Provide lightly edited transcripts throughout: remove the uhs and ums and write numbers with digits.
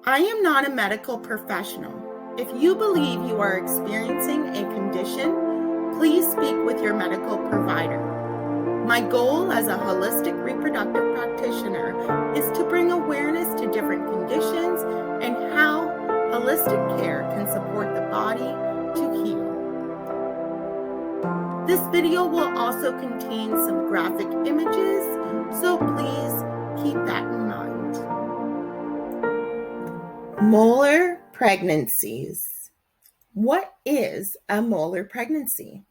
I am not a medical professional. If you believe you are experiencing a condition, please speak with your medical provider. My goal as a holistic reproductive practitioner is to bring awareness to different conditions and how holistic care can support the body to heal. This video will also contain some graphic images, so please keep that in mind. Molar pregnancies. What is a molar pregnancy?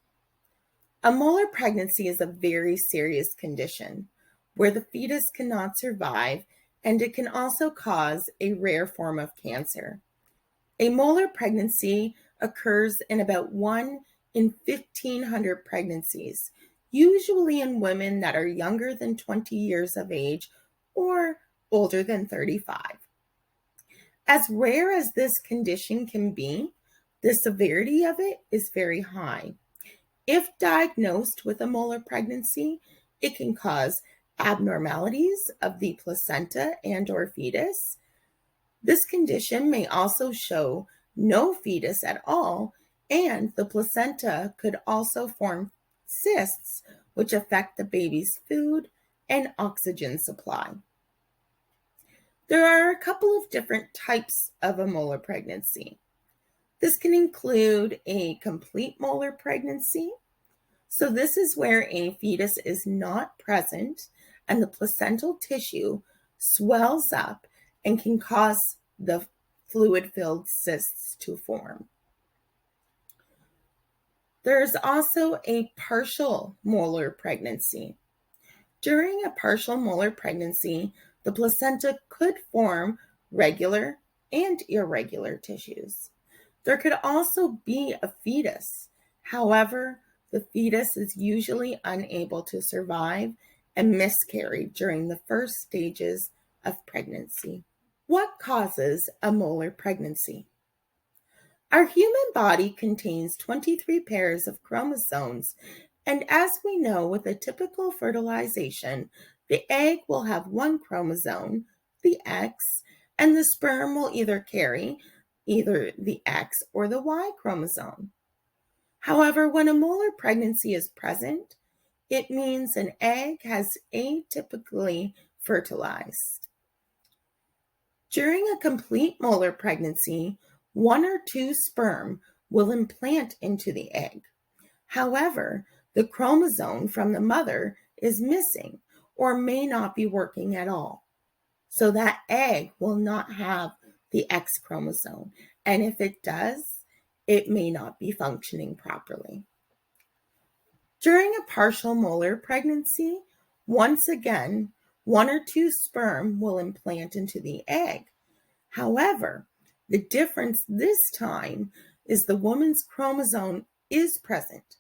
A molar pregnancy is a very serious condition where the fetus cannot survive, and it can also cause a rare form of cancer. A molar pregnancy occurs in about 1 in 1,500 pregnancies, usually in women that are younger than 20 years of age or older than 35. As rare as this condition can be, the severity of it is very high. If diagnosed with a molar pregnancy, it can cause abnormalities of the placenta and/or fetus. This condition may also show no fetus at all, and the placenta could also form cysts, which affect the baby's food and oxygen supply. There are a couple of different types of a molar pregnancy. This can include a complete molar pregnancy. So this is where a fetus is not present and the placental tissue swells up and can cause the fluid-filled cysts to form. There's also a partial molar pregnancy. During a partial molar pregnancy, the placenta could form regular and irregular tissues. There could also be a fetus. However, the fetus is usually unable to survive and miscarry during the first stages of pregnancy. What causes a molar pregnancy? Our human body contains 23 pairs of chromosomes, and as we know, with a typical fertilization, the egg will have one chromosome, the X, and the sperm will either carry either the X or the Y chromosome. However, when a molar pregnancy is present, it means an egg has atypically fertilized. During a complete molar pregnancy, 1 or 2 sperm will implant into the egg. However, the chromosome from the mother is missing or may not be working at all. So that egg will not have the X chromosome. And if it does, it may not be functioning properly. During a partial molar pregnancy, once again, 1 or 2 sperm will implant into the egg. However, the difference this time is the woman's chromosome is present.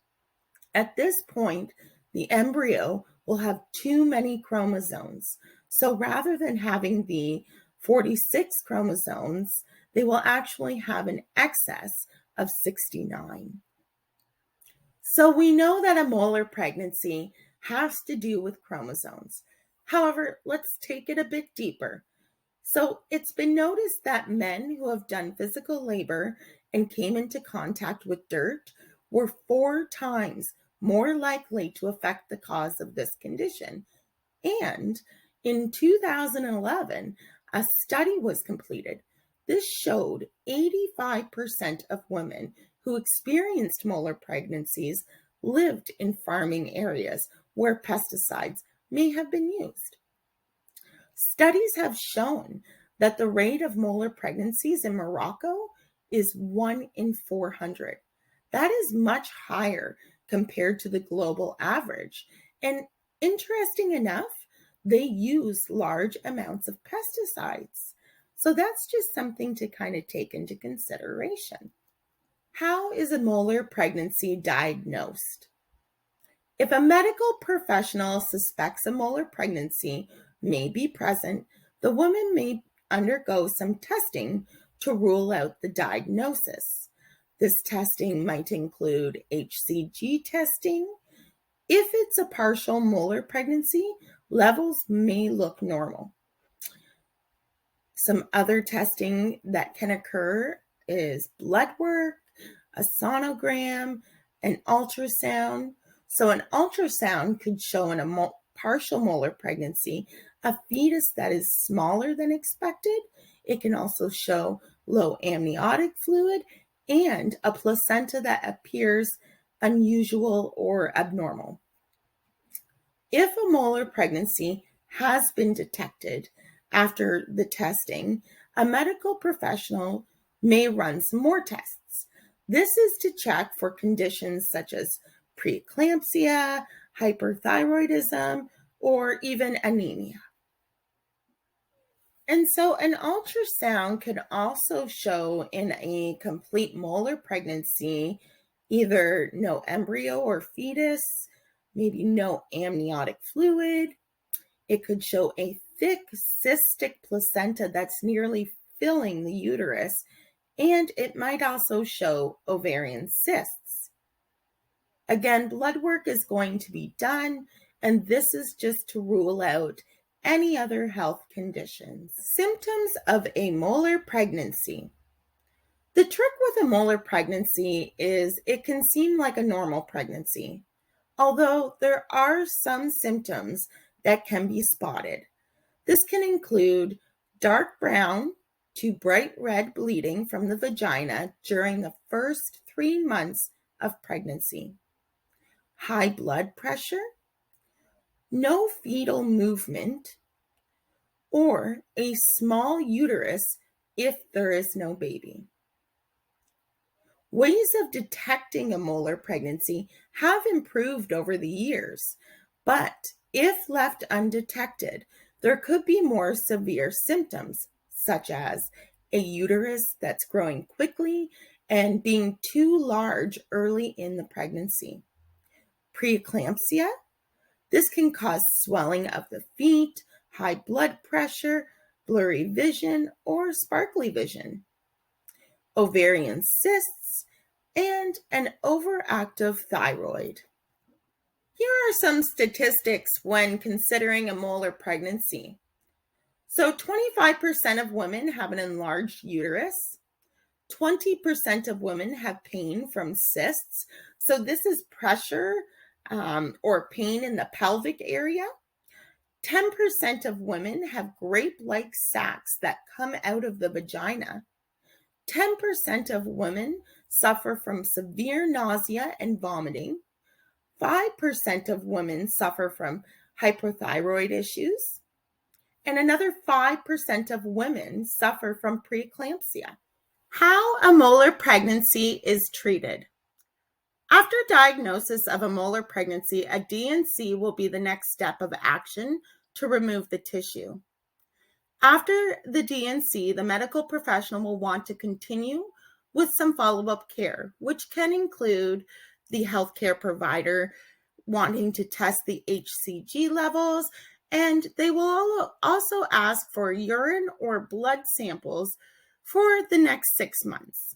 At this point, the embryo will have too many chromosomes. So rather than having the 46 chromosomes, they will actually have an excess of 69. So we know that a molar pregnancy has to do with chromosomes. However, let's take it a bit deeper. So it's been noticed that men who have done physical labor and came into contact with dirt were 4 times more likely to affect the cause of this condition. And in 2011, a study was completed. This showed 85% of women who experienced molar pregnancies lived in farming areas where pesticides may have been used. Studies have shown that the rate of molar pregnancies in Morocco is 1 in 400. That is much higher compared to the global average. And interesting enough, they use large amounts of pesticides. So that's just something to kind of take into consideration. How is a molar pregnancy diagnosed? If a medical professional suspects a molar pregnancy may be present, the woman may undergo some testing to rule out the diagnosis. This testing might include HCG testing. If it's a partial molar pregnancy, levels may look normal. Some other testing that can occur is blood work, a sonogram, an ultrasound. So, an ultrasound could show in a partial molar pregnancy a fetus that is smaller than expected. It can also show low amniotic fluid and a placenta that appears unusual or abnormal. If a molar pregnancy has been detected after the testing, a medical professional may run some more tests. This is to check for conditions such as preeclampsia, hyperthyroidism, or even anemia. And so an ultrasound could also show in a complete molar pregnancy either no embryo or fetus, maybe no amniotic fluid. It could show a thick cystic placenta that's nearly filling the uterus, and it might also show ovarian cysts. Again, blood work is going to be done, and this is just to rule out any other health conditions. Symptoms of a molar pregnancy. The trick with a molar pregnancy is it can seem like a normal pregnancy, although there are some symptoms that can be spotted. This can include dark brown to bright red bleeding from the vagina during the first 3 months of pregnancy, high blood pressure, no fetal movement, or a small uterus if there is no baby. Ways of detecting a molar pregnancy have improved over the years, but if left undetected, there could be more severe symptoms, such as a uterus that's growing quickly and being too large early in the pregnancy. Preeclampsia, this can cause swelling of the feet, high blood pressure, blurry vision, or sparkly vision. Ovarian cysts, and an overactive thyroid. Here are some statistics when considering a molar pregnancy. So 25% of women have an enlarged uterus. 20% of women have pain from cysts. So this is pressure or pain in the pelvic area. 10% of women have grape-like sacs that come out of the vagina. 10% of women suffer from severe nausea and vomiting. 5% of women suffer from hypothyroid issues. And another 5% of women suffer from preeclampsia. How a molar pregnancy is treated. After diagnosis of a molar pregnancy, a D&C will be the next step of action to remove the tissue. After the D&C, the medical professional will want to continue with some follow-up care, which can include the healthcare provider wanting to test the HCG levels, and they will also ask for urine or blood samples for the next 6 months.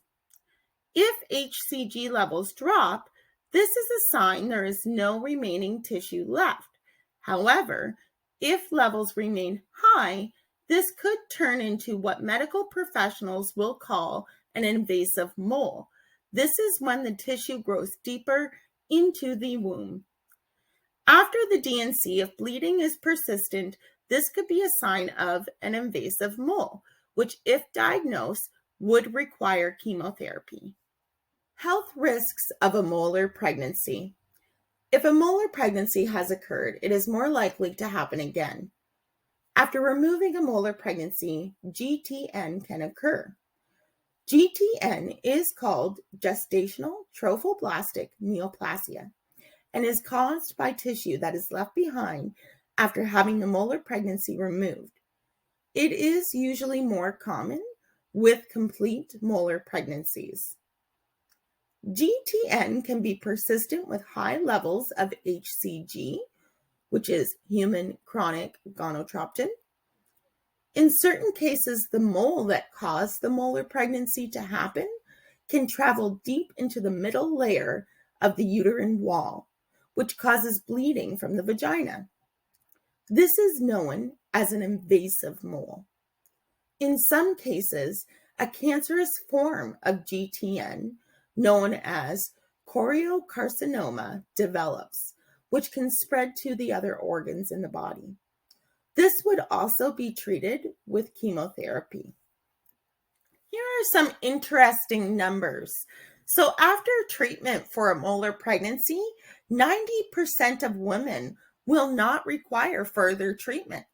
If HCG levels drop, this is a sign there is no remaining tissue left. However, if levels remain high, this could turn into what medical professionals will call an invasive mole. This is when the tissue grows deeper into the womb. After the D&C, if bleeding is persistent, this could be a sign of an invasive mole, which, if diagnosed, would require chemotherapy. Health risks of a molar pregnancy. If a molar pregnancy has occurred, it is more likely to happen again. After removing a molar pregnancy, GTN can occur. GTN is called gestational trophoblastic neoplasia and is caused by tissue that is left behind after having the molar pregnancy removed. It is usually more common with complete molar pregnancies. GTN can be persistent with high levels of HCG, which is human chronic gonadotropin. In certain cases, the mole that caused the molar pregnancy to happen can travel deep into the middle layer of the uterine wall, which causes bleeding from the vagina. This is known as an invasive mole. In some cases, a cancerous form of GTN, known as choriocarcinoma, develops, which can spread to the other organs in the body. This would also be treated with chemotherapy. Here are some interesting numbers. So, after treatment for a molar pregnancy, 90% of women will not require further treatment.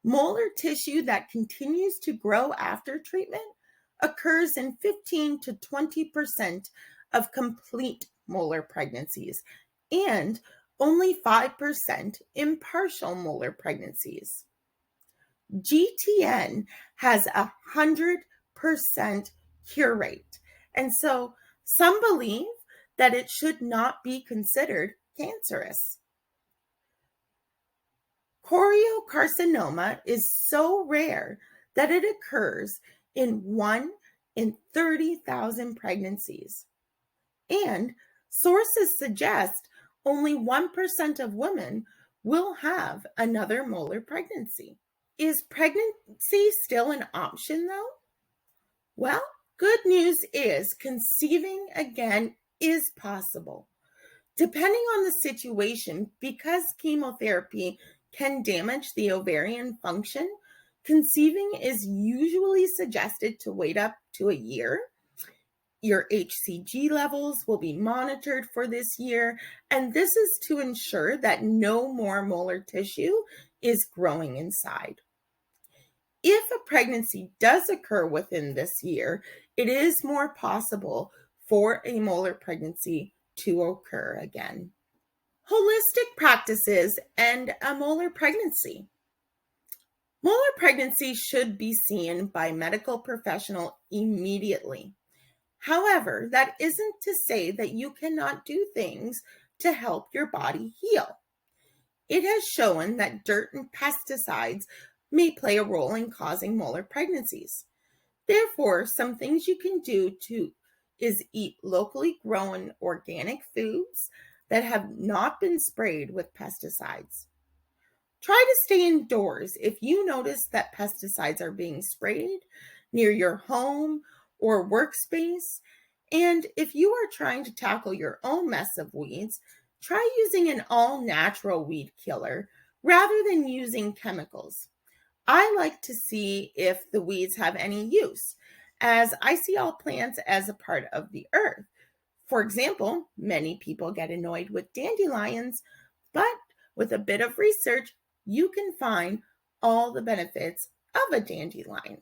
Molar tissue that continues to grow after treatment occurs in 15 to 20% of complete molar pregnancies and only 5% in partial molar pregnancies. GTN has 100% cure rate, and so some believe that it should not be considered cancerous. Choriocarcinoma is so rare that it occurs in 1 in 30,000 pregnancies. And sources suggest only 1% of women will have another molar pregnancy. Is pregnancy still an option though? Well, good news is conceiving again is possible. Depending on the situation, because chemotherapy can damage the ovarian function, conceiving is usually suggested to wait up to a year. Your HCG levels will be monitored for this year, and this is to ensure that no more molar tissue is growing inside. If a pregnancy does occur within this year, it is more possible for a molar pregnancy to occur again. Holistic practices and a molar pregnancy. Molar pregnancy should be seen by a medical professional immediately. However, that isn't to say that you cannot do things to help your body heal. It has shown that dirt and pesticides may play a role in causing molar pregnancies. Therefore, some things you can do is eat locally grown organic foods that have not been sprayed with pesticides. Try to stay indoors if you notice that pesticides are being sprayed near your home or workspace. And if you are trying to tackle your own mess of weeds, try using an all-natural weed killer rather than using chemicals. I like to see if the weeds have any use, as I see all plants as a part of the earth. For example, many people get annoyed with dandelions, but with a bit of research, you can find all the benefits of a dandelion.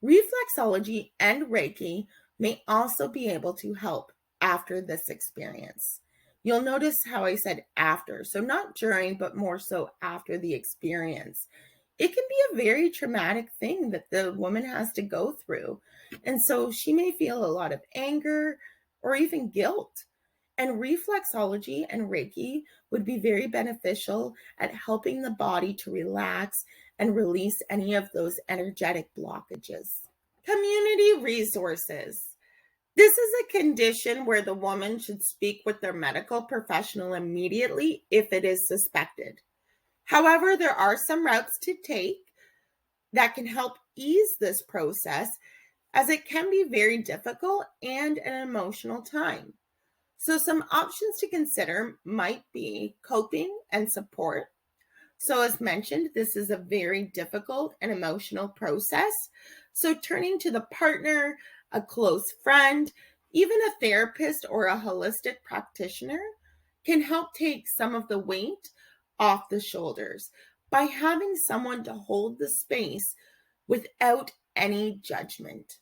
Reflexology and Reiki may also be able to help after this experience. You'll notice how I said after, so not during, but more so after the experience. It can be a very traumatic thing that the woman has to go through. And so she may feel a lot of anger or even guilt. And reflexology and Reiki would be very beneficial at helping the body to relax and release any of those energetic blockages. Community resources. This is a condition where the woman should speak with their medical professional immediately if it is suspected. However, there are some routes to take that can help ease this process, as it can be very difficult and an emotional time. So some options to consider might be coping and support. So as mentioned, this is a very difficult and emotional process. So turning to the partner, a close friend, even a therapist or a holistic practitioner can help take some of the weight off the shoulders by having someone to hold the space without any judgment.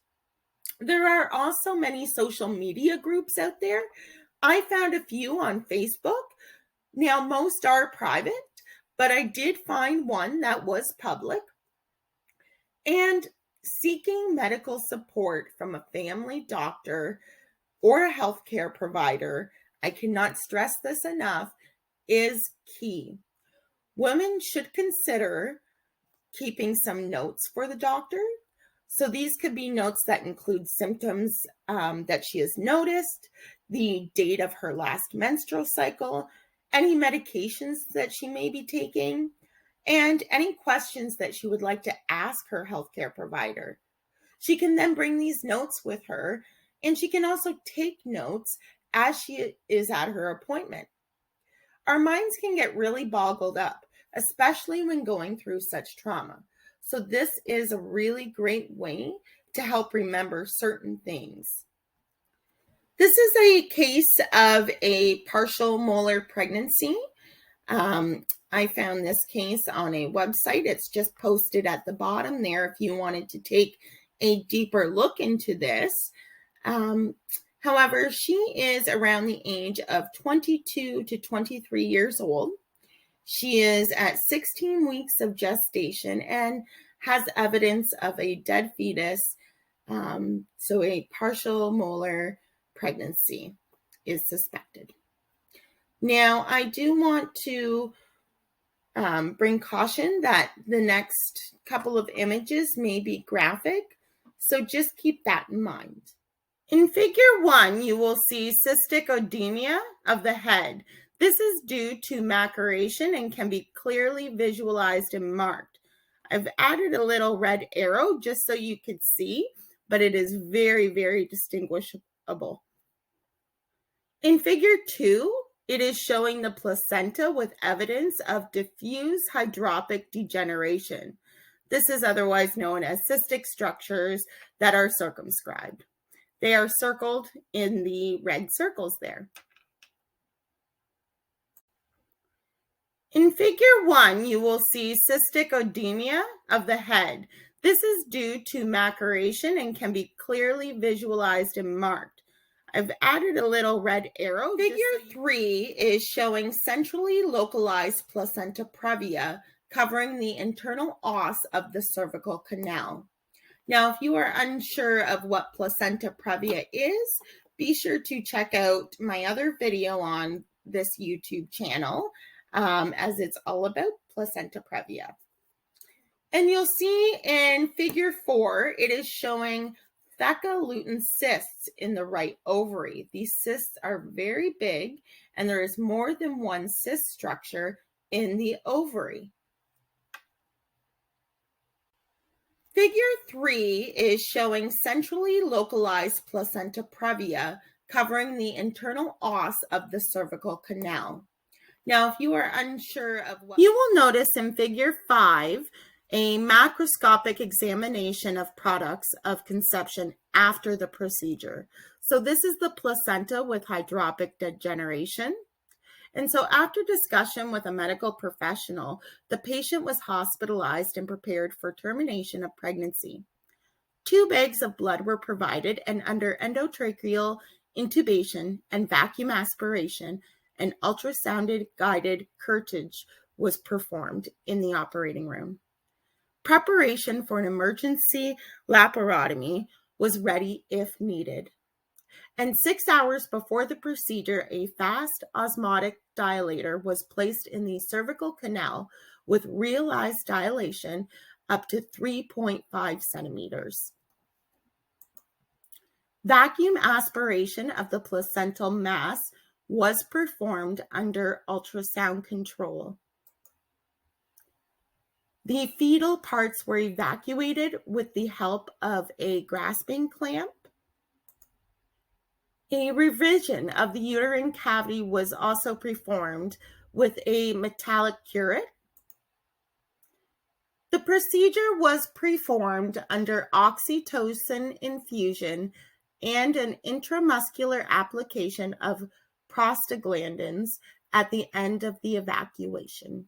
There are also many social media groups out there. I found a few on Facebook. Now, most are private, but I did find one that was public. And seeking medical support from a family doctor or a healthcare provider, I cannot stress this enough, is key. Women should consider keeping some notes for the doctor. So these could be notes that include symptoms that she has noticed, the date of her last menstrual cycle, any medications that she may be taking, and any questions that she would like to ask her healthcare provider. She can then bring these notes with her, and she can also take notes as she is at her appointment. Our minds can get really boggled up, especially when going through such trauma. So, this is a really great way to help remember certain things. This is a case of a partial molar pregnancy. I found this case on a website. It's just posted at the bottom there if you wanted to take a deeper look into this. However, she is around the age of 22 to 23 years old. She is at 16 weeks of gestation and has evidence of a dead fetus. So a partial molar pregnancy is suspected. Now, I do want to bring caution that the next couple of images may be graphic, so just keep that in mind. In figure 1, you will see cystic edema of the head. This is due to macuration and can be clearly visualized and marked. I've added a little red arrow just so you could see, but it is very, very distinguishable. In figure 2, it is showing the placenta with evidence of diffuse hydropic degeneration. This is otherwise known as cystic structures that are circumscribed. They are circled in the red circles there. In figure 1, you will see cystic edema of the head. This is due to macuration and can be clearly visualized and marked. I've added a little red arrow. Figure 3 is showing centrally localized placenta previa covering the internal os of the cervical canal. Now, if you are unsure of what placenta previa is, be sure to check out my other video on this YouTube channel, as it's all about placenta previa. And you'll see in figure 4, it is showing theca-lutein cysts in the right ovary. These cysts are very big, and there is more than one cyst structure in the ovary. Figure 3 is showing centrally localized placenta previa covering the internal os of the cervical canal. Now, if you are unsure of what you will notice in figure 5, a macroscopic examination of products of conception after the procedure. So this is the placenta with hydropic degeneration. And so after discussion with a medical professional, the patient was hospitalized and prepared for termination of pregnancy. 2 bags of blood were provided, and under endotracheal intubation and vacuum aspiration, an ultrasound guided curettage was performed in the operating room. Preparation for an emergency laparotomy was ready if needed. And 6 hours before the procedure, a fast osmotic dilator was placed in the cervical canal with realized dilation up to 3.5 centimeters. Vacuum aspiration of the placental mass was performed under ultrasound control. The fetal parts were evacuated with the help of a grasping clamp. A revision of the uterine cavity was also performed with a metallic curette. The procedure was performed under oxytocin infusion and an intramuscular application of prostaglandins at the end of the evacuation.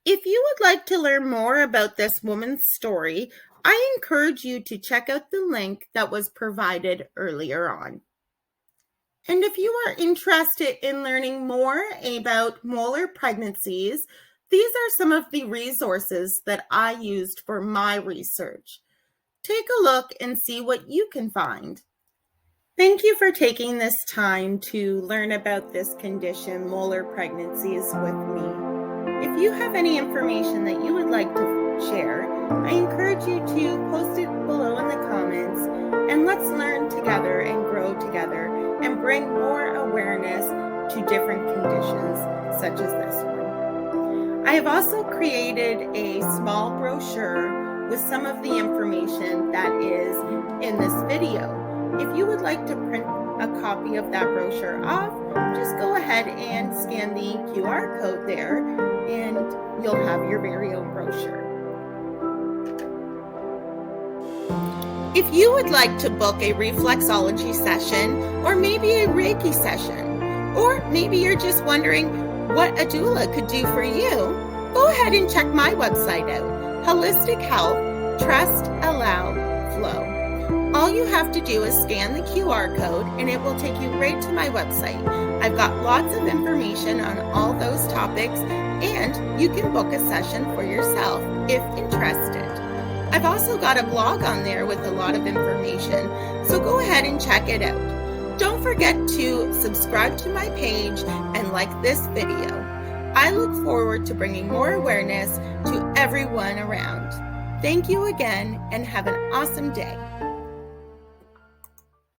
If you would like to learn more about this woman's story, I encourage you to check out the link that was provided earlier on. And if you are interested in learning more about molar pregnancies, these are some of the resources that I used for my research. Take a look and see what you can find. Thank you for taking this time to learn about this condition, molar pregnancies, with me. If you have any information that you would like to share, I encourage you to post it below in the comments, and let's learn together and grow together and bring more awareness to different conditions such as this one. I have also created a small brochure with some of the information that is in this video. If you would like to print a copy of that brochure off, just go ahead and scan the QR code there and you'll have your very own brochure. If you would like to book a reflexology session or maybe a Reiki session, or maybe you're just wondering what a doula could do for you, go ahead and check my website out, Holistic Health, Trust, Allow, Flow. All you have to do is scan the QR code and it will take you right to my website. I've got lots of information on all those topics and you can book a session for yourself if interested. I've also got a blog on there with a lot of information, so go ahead and check it out. Don't forget to subscribe to my page and like this video. I look forward to bringing more awareness to everyone around. Thank you again and have an awesome day.